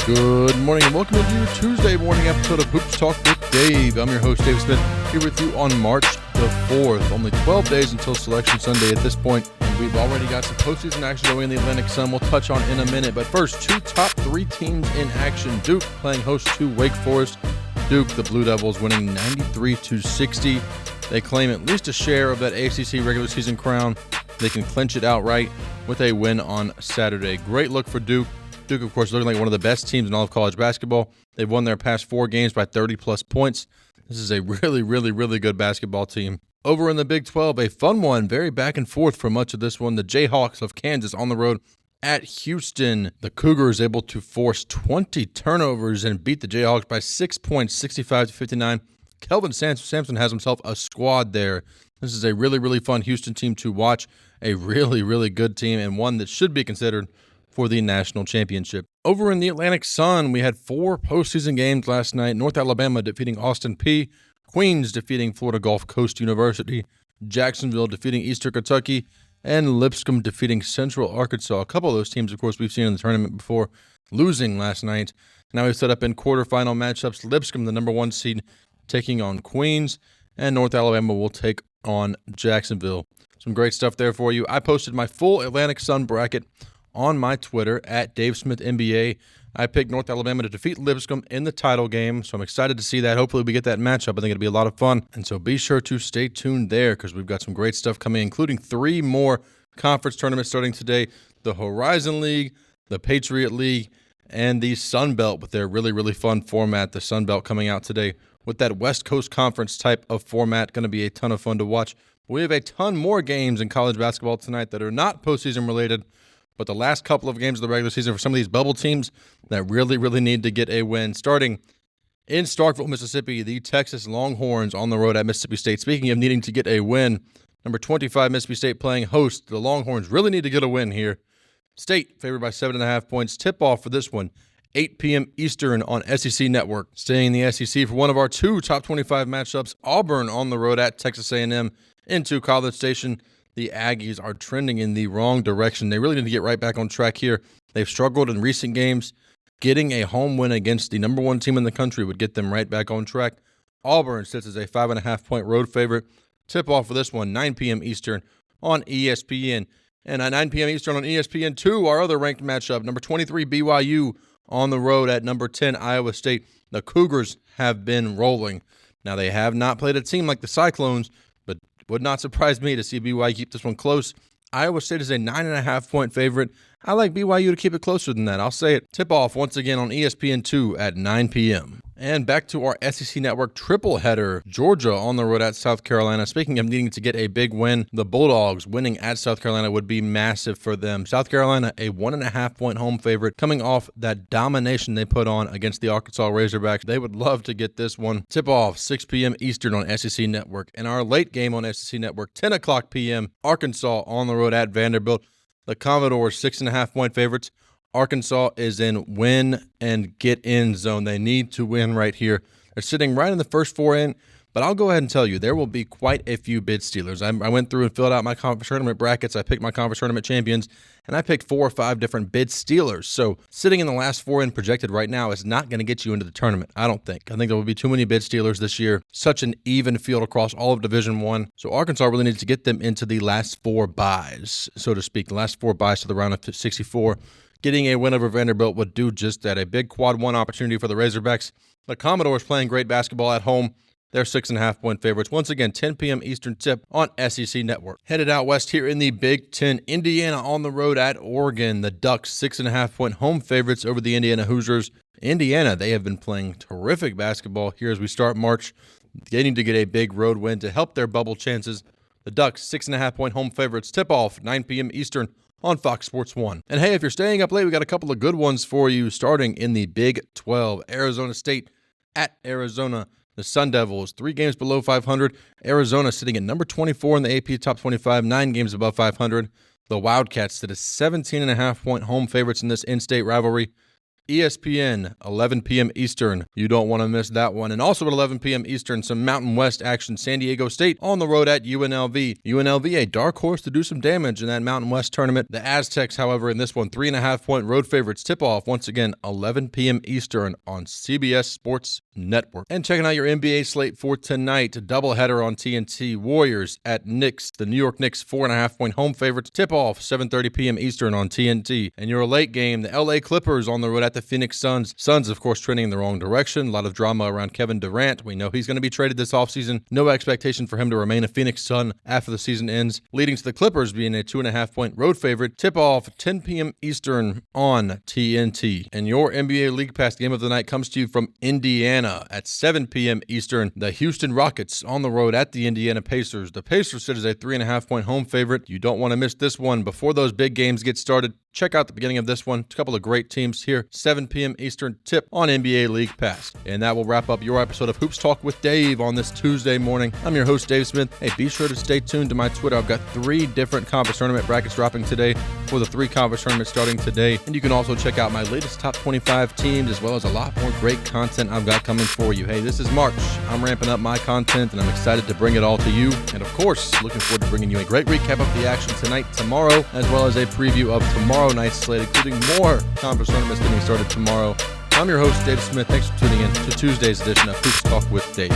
Good morning and welcome to your Tuesday morning episode of Hoops Talk with Dave. I'm your host, Dave Smith, here with you on March the 4th. Only 12 days until Selection Sunday at this point, and we've already got some postseason action going in the Atlantic Sun we'll touch on in a minute. But first, two top three teams in action. Duke playing host to Wake Forest. Duke, the Blue Devils, winning 93-60. They claim at least a share of that ACC regular season crown. They can clinch it outright with a win on Saturday. Great look for Duke. Duke, of course, looking like one of the best teams in all of college basketball. They've won their past 4 games by 30-plus points. This is a really good basketball team. Over in the Big 12, a fun one, very back and forth for much of this one. The Jayhawks of Kansas on the road at Houston. The Cougars able to force 20 turnovers and beat the Jayhawks by 6 points, 65-59. Kelvin Sampson has himself a squad there. This is a really fun Houston team to watch. A really good team and one that should be considered for the national championship. Over in the Atlantic Sun, we had 4 postseason games last night. North Alabama defeating Austin Peay, Queens defeating Florida Gulf Coast University, Jacksonville defeating Eastern Kentucky, and Lipscomb defeating Central Arkansas. A couple of those teams, of course, we've seen in the tournament before, losing last night. Now we've set up in quarterfinal matchups. Lipscomb, the number 1 seed, taking on Queens, and North Alabama will take on Jacksonville. Some great stuff there for you. I posted my full Atlantic Sun bracket on my Twitter at DaveSmithNBA. I picked North Alabama to defeat Lipscomb in the title game, so I'm excited to see that. Hopefully we get that matchup. I think it'll be a lot of fun, and so be sure to stay tuned there because we've got some great stuff coming, including 3 more conference tournaments starting today. The Horizon League, the Patriot League, and the Sun Belt with their really fun format. The Sun Belt coming out today with that West Coast Conference type of format. Going to be a ton of fun to watch. We have a ton more games in college basketball tonight that are not postseason related, but the last couple of games of the regular season for some of these bubble teams that really need to get a win. Starting in Starkville, Mississippi, the Texas Longhorns on the road at Mississippi State. Speaking of needing to get a win, number 25 Mississippi State playing host. The Longhorns really need to get a win here. State favored by 7.5 points. Tip-off for this one, 8 p.m. Eastern on SEC Network. Staying in the SEC for one of our 2 top 25 matchups, Auburn on the road at Texas A&M into College Station. The Aggies are trending in the wrong direction. They really need to get right back on track here. They've struggled in recent games. Getting a home win against the number 1 team in the country would get them right back on track. Auburn sits as a 5.5-point road favorite. Tip-off for this one, 9 p.m. Eastern on ESPN. And at 9 p.m. Eastern on ESPN2, our other ranked matchup, number 23 BYU on the road at number 10 Iowa State. The Cougars have been rolling. Now, they have not played a team like the Cyclones, but would not surprise me to see BYU keep this one close. Iowa State is a 9.5-point favorite. I like BYU to keep it closer than that. I'll say it. Tip-off once again on ESPN2 at 9 p.m. And back to our SEC Network triple header. Georgia on the road at South Carolina. Speaking of needing to get a big win, the Bulldogs winning at South Carolina would be massive for them. South Carolina, a 1.5-point home favorite, coming off that domination they put on against the Arkansas Razorbacks. They would love to get this one. Tip-off, 6 p.m. Eastern on SEC Network. And our late game on SEC Network, 10 o'clock p.m., Arkansas on the road at Vanderbilt. The Commodores, 6.5-point favorites. Arkansas is in win and get in zone. They need to win right here. They're sitting right in the first 4 in, but I'll go ahead and tell you, there will be quite a few bid stealers. I went through and filled out my conference tournament brackets. I picked my conference tournament champions, and I picked 4 or 5 different bid stealers. So sitting in the last 4 in projected right now is not going to get you into the tournament, I don't think. I think there will be too many bid stealers this year. Such an even field across all of Division I. So Arkansas really needs to get them into the last 4 buys, so to speak, the last 4 buys to the round of 64. Getting a win over Vanderbilt would do just that. A big quad 1 opportunity for the Razorbacks. The Commodores playing great basketball at home. They're 6.5-point favorites. Once again, 10 p.m. Eastern tip on SEC Network. Headed out west here in the Big Ten. Indiana on the road at Oregon. The Ducks, 6.5-point home favorites over the Indiana Hoosiers. Indiana, they have been playing terrific basketball here as we start March. They need to get a big road win to help their bubble chances. The Ducks, 6.5-point home favorites. Tip-off, 9 p.m. Eastern on Fox Sports 1. And hey, if you're staying up late, we got a couple of good ones for you starting in the Big 12. Arizona State at Arizona. The Sun Devils, 3 games below 500. Arizona sitting at number 24 in the AP Top 25, 9 games above 500. The Wildcats sit at 17.5-point home favorites in this in-state rivalry. ESPN, 11 p.m. Eastern. You don't want to miss that one. And also at 11 p.m. Eastern, some Mountain West action. San Diego State on the road at UNLV. UNLV, a dark horse to do some damage in that Mountain West tournament. The Aztecs, however, in this one, 3.5-point road favorites. Tip-off, once again, 11 p.m. Eastern on CBS Sports Network. And checking out your NBA slate for tonight, doubleheader on TNT. Warriors at Knicks. The New York Knicks, 4.5-point home favorites. Tip-off, 7:30 p.m. Eastern on TNT. And your late game, the LA Clippers on the road at the Phoenix Suns. Suns, of course, trending in the wrong direction. A lot of drama around Kevin Durant. We know he's going to be traded this offseason. No expectation for him to remain a Phoenix Sun after the season ends, leading to the Clippers being a 2.5-point road favorite. Tip-off, 10 p.m. Eastern on TNT. And your NBA League Pass game of the night comes to you from Indiana at 7 p.m. Eastern. The Houston Rockets on the road at the Indiana Pacers. The Pacers sit as a 3.5-point home favorite. You don't want to miss this one. Before those big games get started, check out the beginning of this one. A couple of great teams here. 7 p.m. Eastern tip on NBA League Pass. And that will wrap up your episode of Hoops Talk with Dave on this Tuesday morning. I'm your host, Dave Smith. Hey, be sure to stay tuned to my Twitter. I've got 3 different conference tournament brackets dropping today for the 3 conference tournaments starting today. And you can also check out my latest top 25 teams as well as a lot more great content I've got coming for you. Hey, this is March. I'm ramping up my content and I'm excited to bring it all to you. And of course, looking forward to bringing you a great recap of the action tonight, tomorrow, as well as a preview of tomorrow night's slate, including more conference tournaments getting started tomorrow. I'm your host, Dave Smith. Thanks for tuning in to Tuesday's edition of Hoops Talk with Dave.